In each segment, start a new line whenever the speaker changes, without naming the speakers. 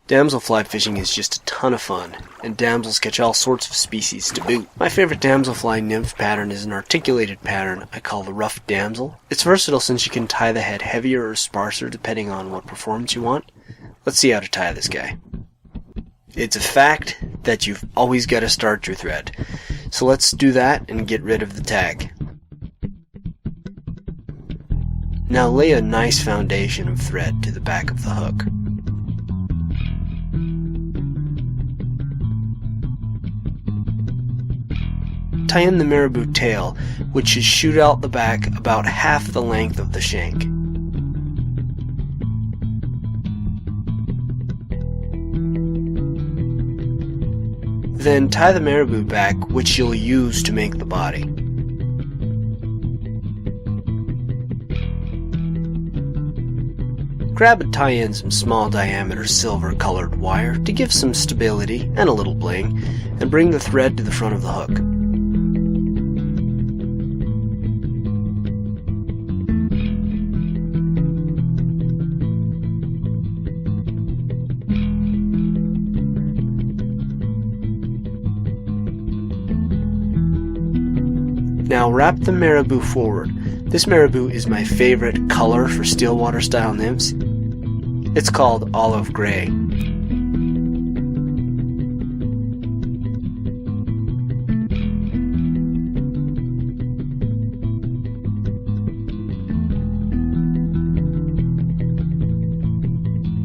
Damselfly fishing is just a ton of fun, and damsels catch all sorts of species to boot. My favorite Damselfly Nymph pattern is an articulated pattern I call the Ruffed Damsel. It's versatile since you can tie the head heavier or sparser depending on what performance you want. Let's see how to tie this guy. It's a fact that you've always got to start your thread, so let's do that and get rid of the tag. Now lay a nice foundation of thread to the back of the hook. Tie in the marabou tail, which should shoot out the back about half the length of the shank. Then tie the marabou back, which you'll use to make the body. Grab and tie in some small diameter silver colored wire to give some stability and a little bling, and bring the thread to the front of the hook. Now wrap the marabou forward. This marabou is my favorite color for stillwater style nymphs. It's called olive gray.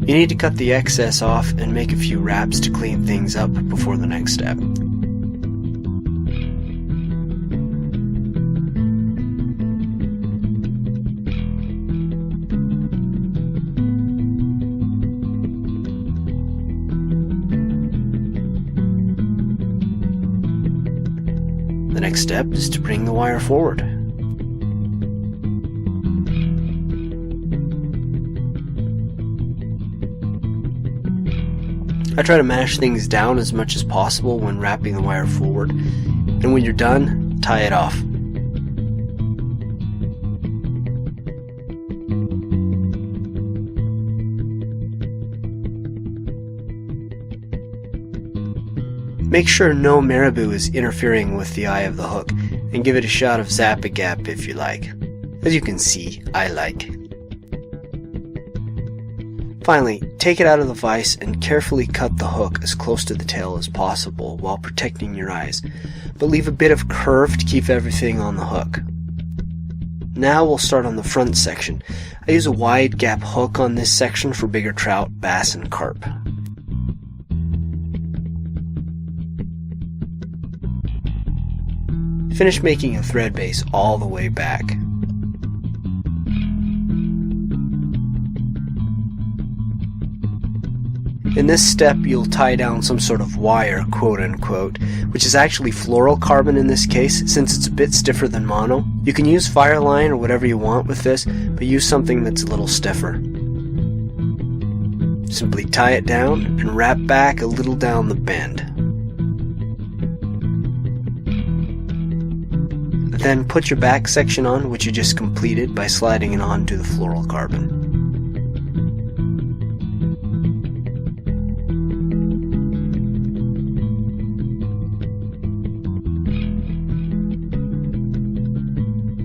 You need to cut the excess off and make a few wraps to clean things up before the next step. The next step is to bring the wire forward. I try to mash things down as much as possible when wrapping the wire forward, and when you're done, tie it off. Make sure no marabou is interfering with the eye of the hook, and give it a shot of zap-a-gap if you like. As you can see, I like. Finally, take it out of the vise and carefully cut the hook as close to the tail as possible while protecting your eyes, but leave a bit of curve to keep everything on the hook. Now we'll start on the front section. I use a wide gap hook on this section for bigger trout, bass, and carp. Finish making a thread base all the way back. In this step, you'll tie down some sort of wire, quote-unquote, which is actually fluorocarbon in this case, since it's a bit stiffer than mono. You can use fireline or whatever you want with this, but use something that's a little stiffer. Simply tie it down and wrap back a little down the bend. Then put your back section on, which you just completed by sliding it onto the fluorocarbon.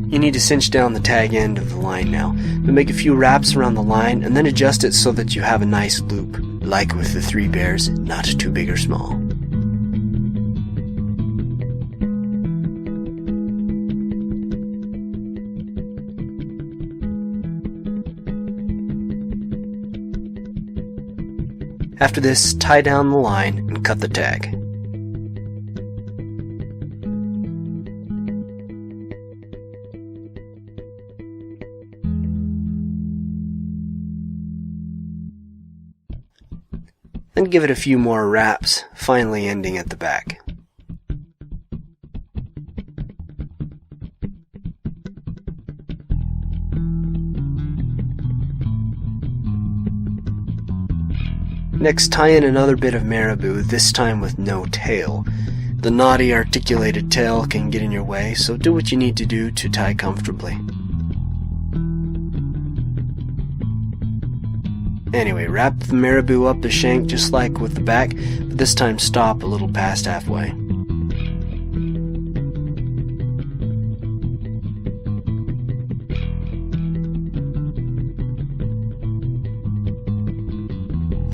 You need to cinch down the tag end of the line now, but make a few wraps around the line and then adjust it so that you have a nice loop, like with the 3 bears, not too big or small. After this, tie down the line and cut the tag. Then give it a few more wraps, finally ending at the back. Next, tie in another bit of marabou, this time with no tail. The knotty articulated tail can get in your way, so do what you need to do to tie comfortably. Anyway, wrap the marabou up the shank just like with the back, but this time stop a little past halfway.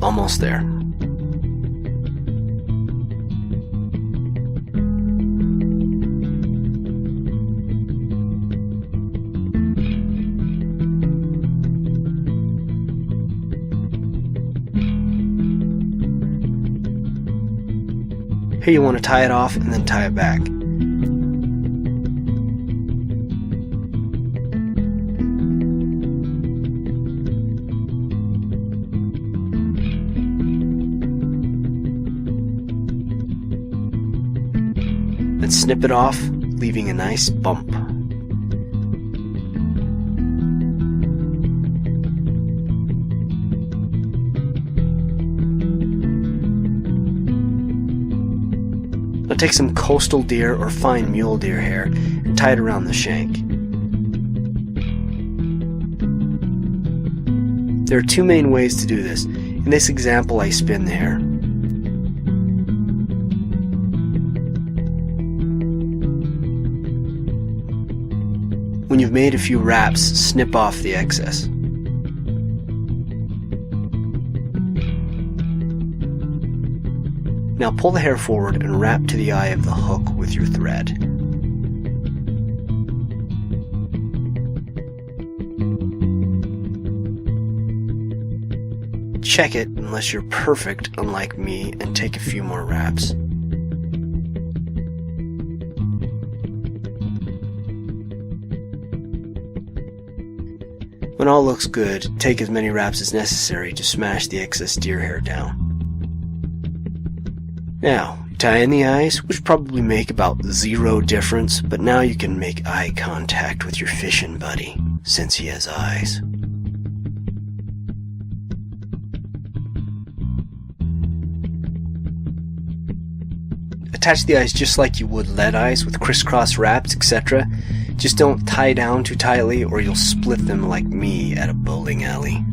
Almost there. Here you want to tie it off and then tie it back. Then snip it off, leaving a nice bump. Now take some coastal deer or fine mule deer hair and tie it around the shank. There are two main ways to do this. In this example, I spin the hair. When you've made a few wraps, snip off the excess. Now pull the hair forward and wrap to the eye of the hook with your thread. Check it unless you're perfect, unlike me, and take a few more wraps. When all looks good, take as many wraps as necessary to smash the excess deer hair down. Now, tie in the eyes, which probably make about 0 difference, but now you can make eye contact with your fishing buddy, since he has eyes. Attach the eyes just like you would lead eyes with crisscross wraps, etc. Just don't tie down too tightly or you'll split them like me at a bowling alley.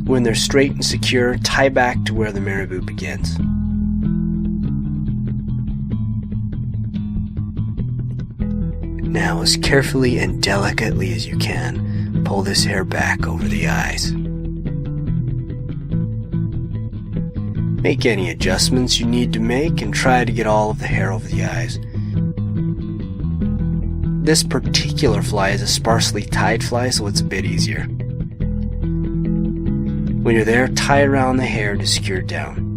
When they're straight and secure, tie back to where the marabou begins. Now, as carefully and delicately as you can, pull this hair back over the eyes. Make any adjustments you need to make and try to get all of the hair over the eyes. This particular fly is a sparsely tied fly, so it's a bit easier. When you're there, tie around the hair to secure it down.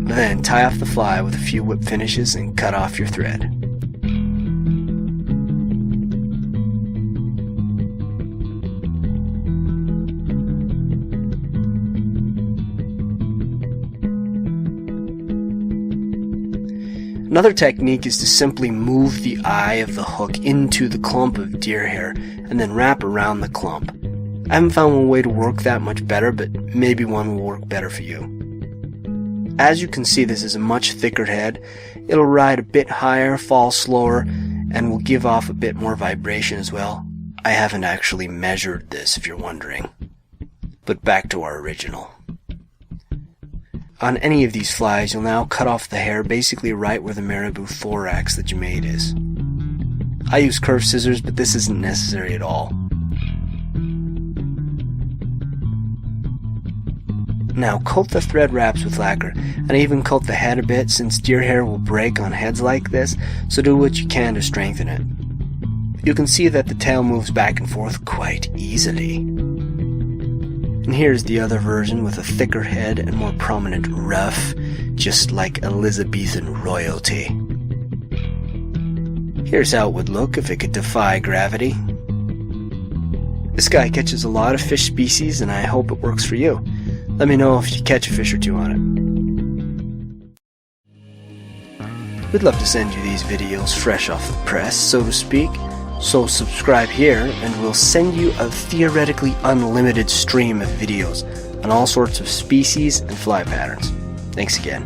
Then tie off the fly with a few whip finishes and cut off your thread. Another technique is to simply move the eye of the hook into the clump of deer hair and then wrap around the clump. I haven't found one way to work that much better, but maybe one will work better for you. As you can see, this is a much thicker head. It'll ride a bit higher, fall slower, and will give off a bit more vibration as well. I haven't actually measured this, if you're wondering. But back to our original. On any of these flies, you'll now cut off the hair basically right where the marabou thorax that you made is. I use curved scissors, but this isn't necessary at all. Now coat the thread wraps with lacquer, and I even coat the head a bit since deer hair will break on heads like this, so do what you can to strengthen it. You can see that the tail moves back and forth quite easily. And here's the other version with a thicker head and more prominent ruff, just like Elizabethan royalty. Here's how it would look if it could defy gravity. This guy catches a lot of fish species, and I hope it works for you. Let me know if you catch a fish or two on it. We'd love to send you these videos fresh off the press, so to speak. So subscribe here and we'll send you a theoretically unlimited stream of videos on all sorts of species and fly patterns. Thanks again.